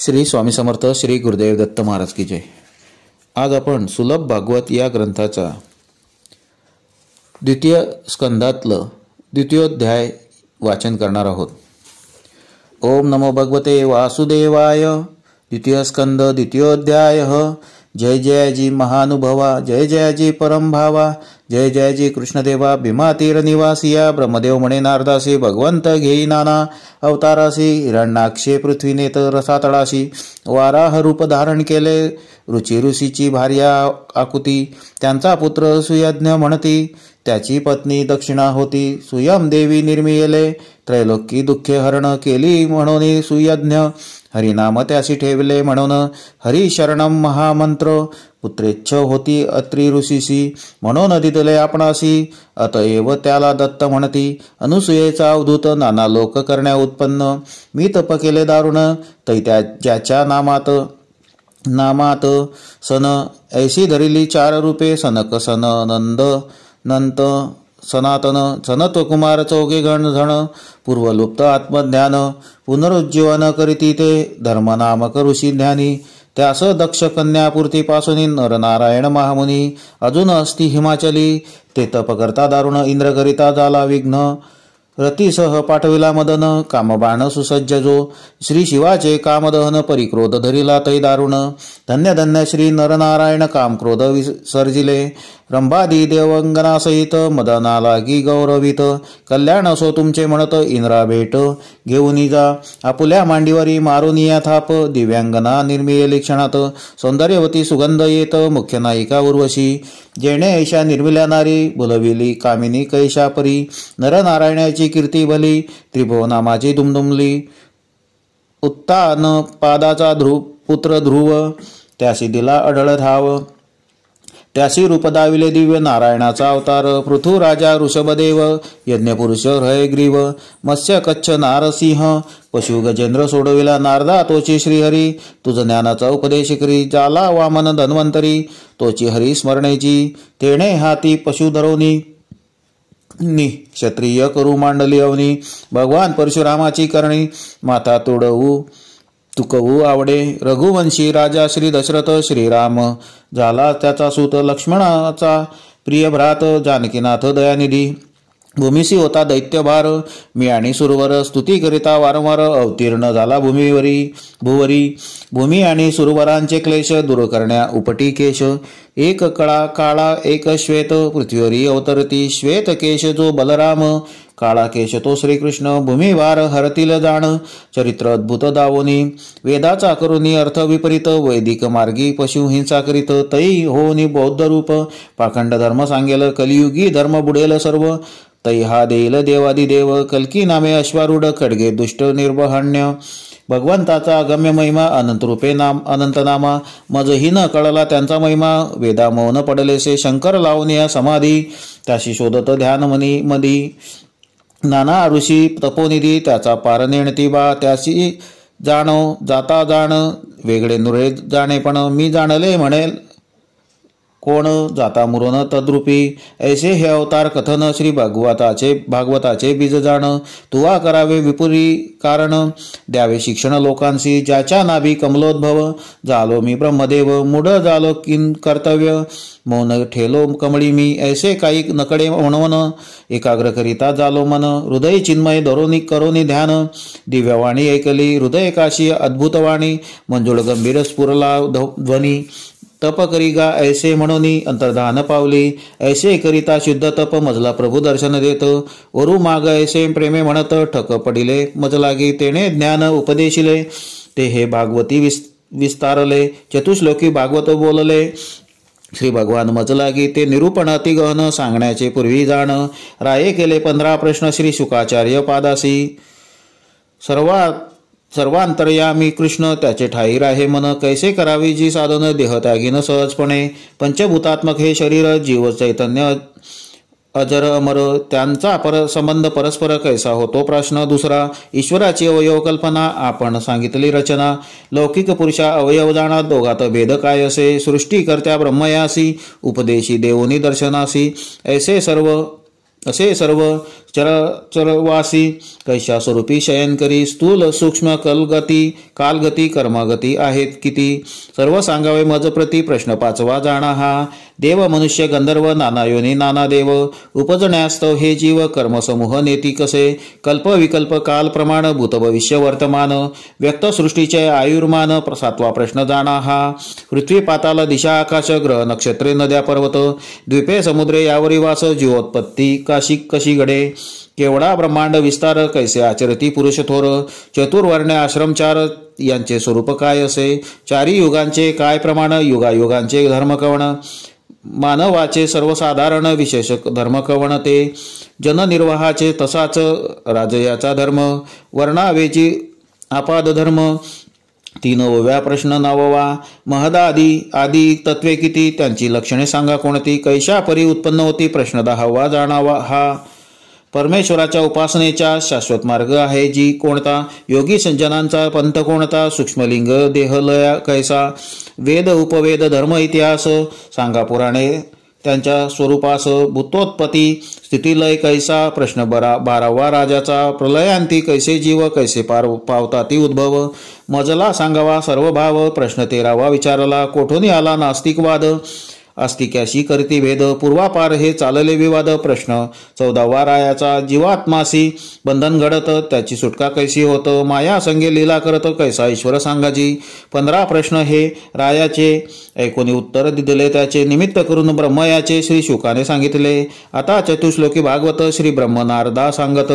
श्री स्वामी समर्थ श्री गुरुदेव दत्त महाराज की जय। आज आपण सुलभ भागवत या ग्रंथाचा द्वितीय स्कंदातलं द्वितीयोध्याय वाचन करणार आहोत। ओम नमो भगवते वासुदेवाय। द्वितीय स्कंद द्वितीयोध्याय। जय जयाजी महानुभवा, जय जयाजी परमभावा, जय जयाजी कृष्णदेवा। भीमातीर निवासिया ब्रह्मदेव म्हणे नारदासी, भगवंत घेई नाना अवतारासी। हिरण्याक्षे पृथ्वी नेत रसातळाशी, वाराह रूप धारण केले रुची ऋषीची भार्या आकुती। त्यांचा पुत्र सुयज्ञ म्हणती, त्याची पत्नी दक्षिणा होती। सुयम देवी निर्मियले, त्रैलोकी दुःखे हरण केली म्हणून सुयज्ञ। हरिनाम त्याशी ठेवले म्हणून हरी शरणम महामंत्र। पुत्रेच्छ होती अत्री ऋषीसी, म्हणून दिदले आपणासी। अतएव त्याला दत्त म्हणती। अनुसूयेचा अवधूत नाना लोक करण्या उत्पन्न। मी तप केले दारुण, तै ज्याच्या नामात सन ऐशी धरिली चार रूपे। सनक सन नंद नंत सनातन सनत्व कुमार चौघे गण झण। पूर्वलुप्त आत्मज्ञान पुनरुज्जीवन करीती ते, धर्मनामक ऋषी ज्ञानी। त्यास दक्ष कन्यापूर्तीपासून नरनारायण महामुनी। अजून असती हिमाचली, ते तप करता दारुण। इंद्र करिता झाला विघ्न, रतीसह पाठविला मदन। कामबाण सुसज्ज जो, श्री शिवाचे कामदहन। परिक्रोध धरिला तै दारुण। धन्य धन्य श्री नरनारायण काम क्रोध विसर्जिले। रंभादी देवंगनासहित मदना लागी गौरवित। कल्याण असो तुमचे म्हणत इंद्रा भेट घेऊन जा। आपुल्या मांडीवरी मारुनिया थाप, दिव्यांगना निर्मियली क्षणात। सौंदर्यवती सुगंध येत मुख्य नायिका उर्वशी। जेणे ऐशा निर्मिल्या नारी, बुलविली कामिनी कैशा परी। नरनारायणाची कीर्ती भली, त्रिभुवनामाची दुमदुमली। उत्तान पादाचा पुत्र ध्रुव, त्यासी दिला अढळ धाव। त्यासी रूप दाविले दिव्य नारायणाचा अवतार। पृथु राजा ऋषभदेव, यज्ञपुरुष हयग्रीव। मत्स्य कच्छ नारसिंह, पशु गजेंद्र सोडविला नारदा तोची श्रीहरी। तुझ ज्ञानाचा उपदेश करी, जाला वामन धन्वंतरी। तोची हरी स्मरणेची, तेणे हाती पशु धरोनी। क्षत्रिय करू मांडली अवनी, भगवान परशुरामाची करणी। माता तुकवू आवडे, रघुवंशी राजा श्री दशरथ। श्रीराम झाला त्याचा सूत, लक्ष्मणाचा प्रिय भ्रात। जानकीनाथ दयानिधी, भूमिसी होता दैत्यभार। मी आणि सुरवर स्तुती करिता वारंवार। अवतीर्ण झाला भुवरी। भूमी आणि सुरवरांचे क्लेश, दूर करण्या उपटी केश। एक काळा एक श्वेत, पृथ्वीवरी अवतरती। श्वेत केश जो बलराम, काळा केश तो श्रीकृष्ण। भूमिभार हरतील जाण, चरित्र अद्भुत दावोनी। वेदाचा करुनी अर्थ विपरीत, वैदिक मार्गी पशु हिंसा करीत। तै होनी बौद्ध रूप, पाखंड धर्म सांगेल। कलियुगी धर्म बुडेल सर्व, तै हा देईल देवादिदेव। कल्की नामे अश्वारूढ, खड्गे दुष्ट निर्वहण्य। भगवंताचा अगम्य महिमा, अनंत रूपे अनंत नामा। मजही न कळला त्यांचा महिमा, वेदा मौन पडलेसे। शंकर लावून या समाधी, त्याशी शोधत ध्यान मधी। नाना ऋषी तपोनिधी, त्याचा पार नेणती बा। त्याशी जाणो जाता जाण, वेगळे नुरे जाणे पण। मी जाणले म्हणेल कोण, जाता मुरोन तद्रूपी। ऐसे हे अवतार कथन, श्री भागवताचे बीज जाण। तुवा करावे विपुरी कारण, द्यावे शिक्षण लोकांसी। ज्याच्या नाभी कमलोद्भव, झालो मी ब्रह्मदेव। मूढ झालो किन कर्तव्य, मौन ठेलो कमळी मी। ऐसे काही नकडे म्हणवन, एकाग्र करिता झालो मन। हृदय चिन्मय धरोनी करोनी ध्यान, दिव्यवाणी ऐकली हृदय काशी अद्भुतवाणी। मंजुळ गंभीर स्फुरला ध्वनी, तप करी गा ऐसे म्हणूनी अंतर्धान पावली। ऐसे करिता शुद्ध तप, मजला प्रभू दर्शन देत। वरु माग ऐसे प्रेमे म्हणत, ठक पडिले मजलागी। तेने ज्ञान उपदेशिले, ते हे भागवती विस्तारले। चतुश्लोकी भागवत बोलले, श्री भगवान मजलागी। ते निरूपण अति गहन, सांगण्याचे पूर्वी जाण। राये केले 15 प्रश्न, श्री शुकाचार्य पादासी। सर्वांतर्यामी कृष्ण, त्याचे ठाई आहे मन। कैसे करावी जी साधन, देहत्यागीन सहजपणे। पंचभूतात्मक हे शरीर, जीव चैतन्य अजर अमर। त्यांचा संबंध परस्पर कैसा होतो प्रश्न दुसरा। ईश्वराची अवयव कल्पना, आपण सांगितली रचना। लौकिक पुरुषा अवयव जाणा, दोघात भेद काय असे। सृष्टीकर्त्या ब्रह्मयासी, उपदेशी देवोनी दर्शनासी। असे सर्व चरवासी कैशा स्वरूपी शयन करी स्थूल सूक्ष्म कालगती कर्मगती आहेत किती सर्व सांगावे मज प्रति प्रश्न पाचवा जाणा हा देव मनुष्य गंधर्व नाना योनी नाना देव उपजण्यास्तव हे जीव कर्मसमूह नेती कसे कल्प विकल्प काल प्रमाण भूत भविष्य वर्तमान व्यक्त सृष्टीचे आयुर्मान सातवा प्रश्न जाणा हा पृथ्वी पाताल दिशा आकाश ग्रह नक्षत्रे नद्या पर्वत द्वीपे समुद्रे यावरी वास जीवोत्पत्ती कशी घडे केवढा ब्रह्मांड विस्तार कैसे आचरती पुरुष थोर चतुर्वर्ण्य आश्रम चार यांचे स्वरूप काय असे चारी युगांचे काय प्रमाण युगायुगांचे धर्म कवण मानवाचे सर्वसाधारण विशेष धर्म कवण ते जननिर्वाहाचे तसाच राजयाचा धर्म वर्णावेची आपाद धर्म 3वा प्रश्न 9वा आदी तत्वे किती त्यांची लक्षणे सांगा कोणती कैशा परी उत्पन्न होती प्रश्न 10वा जाणावा हा परमेश्वराच्या उपासनेचा शाश्वत मार्ग आहे जी कोणता योगी संजनांचा पंथ कोणता सूक्ष्मलिंग देहलया कैसा वेद उपवेद धर्म इतिहास सांगा पुराणे त्यांच्या स्वरूपास भूतोत्पत्ती स्थितिलय कैसा प्रश्न 12वा राजाचा प्रलयांती कैसे जीव कैसे पावताती उद्भव मजला सांगावा सर्व भाव प्रश्न 13वा विचारला कोठून आला नास्तिकवाद आस्तिक्याशी करती भेद पूर्वापार हे चालले विवाद प्रश्न 14वा रायाचा जीवात्मासी बंधन घडत त्याची सुटका कैसी होत माया संगे लीला करत कैसा ईश्वर सांगाजी 15 प्रश्न हे रायाचे ऐकोनी उत्तर दिले त्याचे निमित्त करून ब्रह्मयाचे श्री शुकाने सांगितले आता चतुश्लोकी भागवत श्री ब्रह्मनारदा सांगत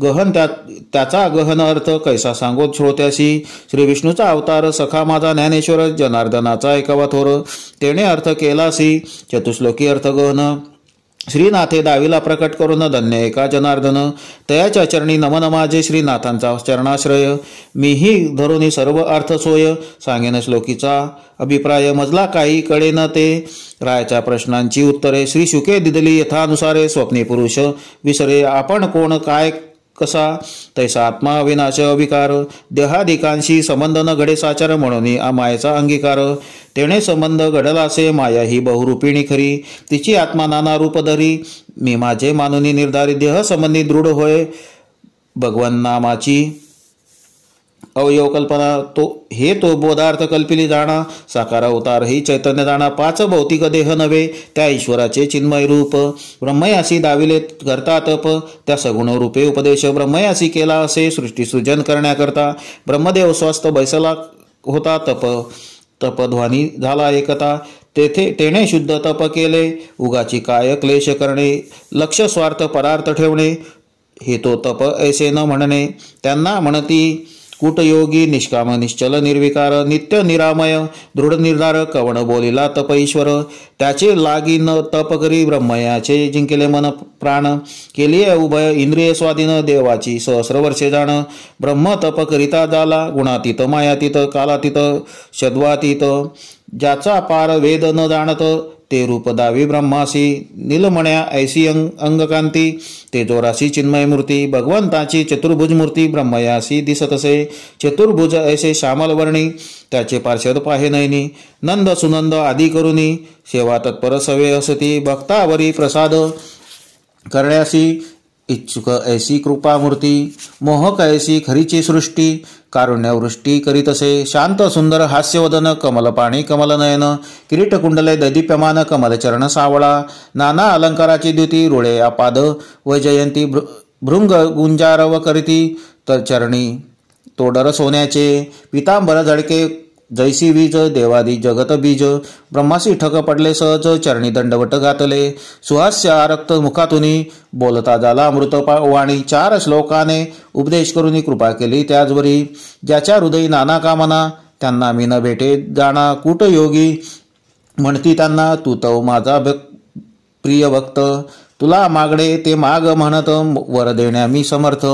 गहन त्याचा गहन अर्थ कैसा सांगोत श्रोत्यासी श्री विष्णूचा अवतार सखा माझा ज्ञानेश्वर जनार्दनाचा ऐकावा थोर तेने अर्थ केलासी चतुश्लोकी अर्थ गहन श्रीनाथे दावीला प्रकट करून धन्य एका जनार्दन तयाच्या चरणी नमन माझे श्रीनाथांचा चरणाश्रय मीही धरुनी सर्व अर्थ सोय सांगेन श्लोकीचा अभिप्राय मजला काही कळेन ते रायाच्या प्रश्नांची उत्तरे श्री शुके दिदली यथानुसारे स्वप्नी पुरुष विसरे आपण कोण काय कसा तैसा आत्मा विनाश अविकार देहादिकांशी संबंध न घडे साचार म्हणून मायेचा अंगीकार तेणे संबंध घडलासे माया ही बहुरूपिणी खरी तिची आत्मा नाना रूप धरी मी माझे मानुनी निर्धारी देह संबंधी दृढ होय भगवान नामाची अवयव कल्पना तो बोधार्थ कल्पिली जाणा साकार अवतार ही चैतन्य जाणा 5 भौतिक देह नव्हे त्या ईश्वराचे चिन्मय रूप ब्रह्मयासी दाविले करता तप त्या सगुण रूपे उपदेश ब्रह्मयासी केला असे सृष्टी सृजन करण्याकरता ब्रह्मदेव स्वस्थ बैसला होता तपध्वनी झाला एकता तेणे शुद्ध तप केले उगाची काय क्लेश करणे लक्ष स्वार्थ परार्थ ठेवणे हे तो तप ऐसे न म्हणणे त्यांना म्हणती कूटयोगी निष्काम निश्चल निर्विकार नित्य निरामय दृढ निर्धार कवण बोलिला तप ईश्वर त्याचे लागी न तप करी ब्रह्मयाचे जिंकले मन प्राण केली उभय इंद्रिय स्वाधीन देवाची सहस्र वर्षे जाण ब्रह्म तप करिता झाला गुणातीत मायातीत कालातीत शद्वातीत ज्याचा पार वेद न जाणत ते रूप दावी ब्रह्मासी नीलमण्या ऐसी अंगकांती ते जोरासी चिन्मय मूर्ती भगवंताची चतुर्भुज मूर्ती ब्रह्मयासी दिसतसे चतुर्भुज ऐसे श्यामल वर्णी त्याचे पार्षद पाहे नयनी नंद सुनंद आदी करुनी सेवा तत्पर सवे असती भक्तावरी प्रसाद करण्यासी इच्छुक ऐसी कृपामूर्ती मोहक ऐसी खरीची सृष्टी कारुण्यवृष्टी करीतसे शांत सुंदर हास्यवदन कमल पाणी कमल नयन किरीट कुंडले दैदीप्यमान कमल चरण सावळा नाना अलंकाराची द्युती रुळे आपाद वैजयंती भृंग गुंजारव करीती तर चरणी तोडर सोन्याचे पितांबर झडके जैसी वीज देवादी जगत बीज ब्रह्मासी ठक पडले सहज चरणी दंडवट घातले सुहास्य आरक्त मुखातुनी बोलता झाला अमृत वाणी 4 श्लोकाने उपदेश करून कृपा केली त्याचवरी ज्याच्या हृदयी नाना कामना त्यांना मी न भेटे जाणा कूटयोगी म्हणती त्यांना तू तो माझा प्रिय भक्त तुला मागणे ते माग म्हणत वर देण्या मी समर्थ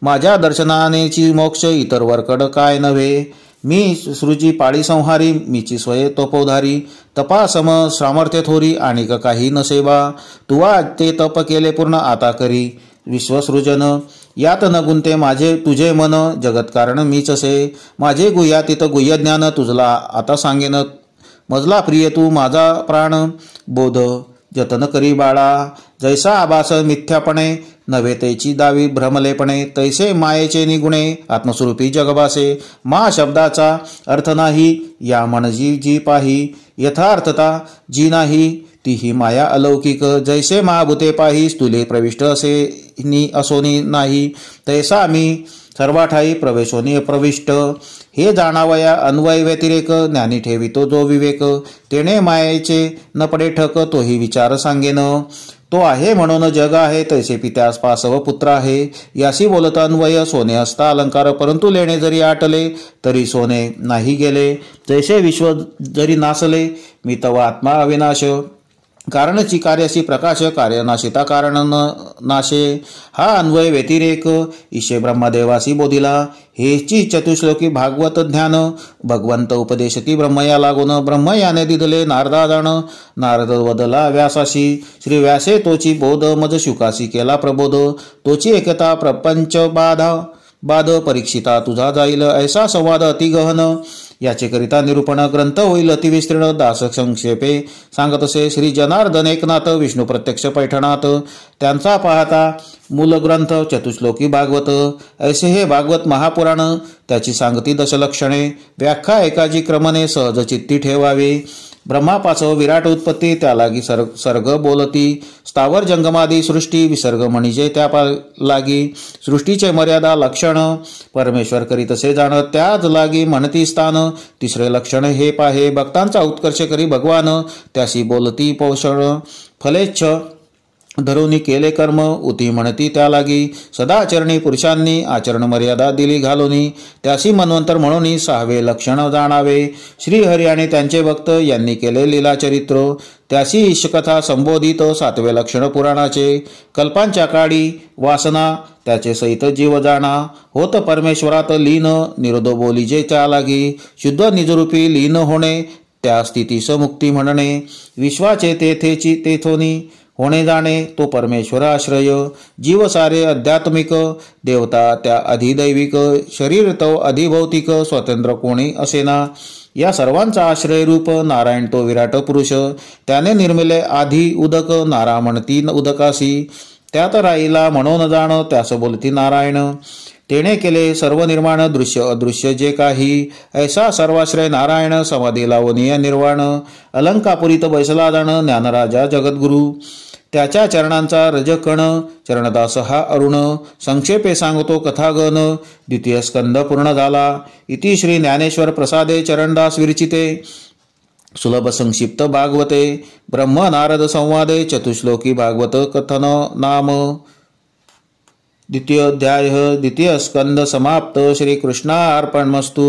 माझ्या दर्शनानेची मोक्ष इतर वरकड काय नव्हे मी सृजी पाळी संहारी मीची स्वये तपोधारी तपासम सामर्थ्य थोरी आणि काही नसेवा तुवा ते तप केले पूर्ण आता करी विश्वसृजन यात न गुंते माझे तुझे मन जगत कारण मीच असे माझे गुह्यातीत गुह्य ज्ञान तुझला आता सांगेन मजला प्रिय तू माझा प्राण बोध जतन करी बाळा जैसा आभास मिथ्यापणे नव्हे तेची दावी भ्रमलेपणे, तैसे मायेचे निगुणे आत्मस्वरूपी जगभासे। मा शब्दाचा अर्थ नाही या मनजी जी पाही, यथार्थता जी नाही तीही माया अलौकिक। जैसे महाभूते पाही स्थूले प्रविष्ट असे असोनी नाही, तैसा मी सर्वाठाई प्रवेशोनी अप्रविष्ट। हे जाणावया अन्वय व्यतिरेक, ज्ञानी ठेवितो जो विवेक। तेणे मायेचे न पडे ठक, तोही विचार सांगेन। तो आहे म्हणून जग आहे, तैसे पित्यास पासव पुत्र आहे। यासी बोलत अन्वय, सोने असता अलंकार, परंतु लेणे जरी आटले तरी सोने नाही गेले। जैसे विश्व जरी नासले, मी तव आत्मा अविनाश। कारणची कार्याशी प्रकाश, कार्य नाशिता कारण नाशे। हा अन्वय व्यतिरेक ईशे ब्रह्मदेवासी बोधिला। हेची चतुश्लोकी भागवत ज्ञान, भगवंत उपदेशती ब्रह्मया लागून। ब्रह्म याने दिदले नारदा जाण, नारद वदला व्यासाशी। श्री व्यासे तोची बोध, मज शुकासी केला प्रबोध। तोची एकता प्रपंच बाध, परीक्षिता तुझा जाईल ऐसा संवाद अतिगहन। याचे करिता निरूपण ग्रंथ होईल अतिविस्तीर्ण, दास संक्षेपे सांगत असे। श्री जनार्दन एकनाथ, विष्णू प्रत्यक्ष पैठणात। त्यांचा पाहता मूल ग्रंथ चतुश्लोकी भागवत। ऐसे हे भागवत महापुराण, त्याची सांगती दशलक्षणे। व्याख्या एकाजी क्रमने सहज चित्ती ठेवावे। ब्रह्मापासव विराट उत्पत्ती, त्यालागी सर्ग बोलती। स्थावर जंगमादी सृष्टी, विसर्ग म्हणजे त्या लागी। सृष्टीचे मर्यादा लक्षण, परमेश्वर करीत असे जाण, त्याच लागी म्हणती स्थान। तिसरे लक्षण हे पाहे, भक्तांचा उत्कर्ष करी भगवान। त्यासी बोलती पोषण, फलेच्छ धरुनी केले कर्म, उती म्हणती त्या लागी। सदाचरणी पुरुषांनी आचरण मर्यादा दिली घालुनी, त्यासी मन्वंतर म्हणून सहावे लक्षण जाणावे। श्रीहरी आणि त्यांचे भक्त यांनी केले लीला चरित्र, त्यासी ईशकथा संबोधित। सातवे लक्षण पुराणाचे, कल्पांच्या काळी वासना, त्याचे सहित जीव जाणा। होत परमेश्वरात लीन, निरोध बोलीजे त्या लागी। शुद्ध निजरूपी लीन होणे, त्या स्थितीस मुक्ती म्हणणे। विश्वाचे तेथेची तेथोनी होणे जाणे, तो परमेश्वर आश्रय। जीव सारे आध्यात्मिक, देवता त्या अधिदैविक। शरीर तो अधिभौतिक, स्वतंत्र कोणी असेना। या सर्वांचा आश्रय रूप नारायण तो विराट पुरुष। त्याने निर्मिले आधी उदक, नारा म्हणती उदकासी। त्यात राहिला म्हणून जाण, त्यास बोलती नारायण। तेने केले सर्व निर्माण, दृश्य अदृश्य जे काही। ऐसा सर्वाश्रय नारायण, समाधी लावनीय निर्वाण। अलंकापुरीत बैसला जाण, ज्ञानराजा जगद्गुरु। त्याच्या चरणांचा रजकण, चरणदास हा अरुण। संक्षेपे सांगतो कथागण, द्वितीय स्कंद पूर्ण झाला। इति श्री ज्ञानेश्वर प्रसादे चरणदास विरचिते सुलभ संक्षिप्त भागवते ब्रह्म नारद संवादे चतुश्लोकी भागवत कथन नाम। द्वितीय अध्याय, द्वितीय स्कंद समाप्त। श्री कृष्णार्पणमस्तु।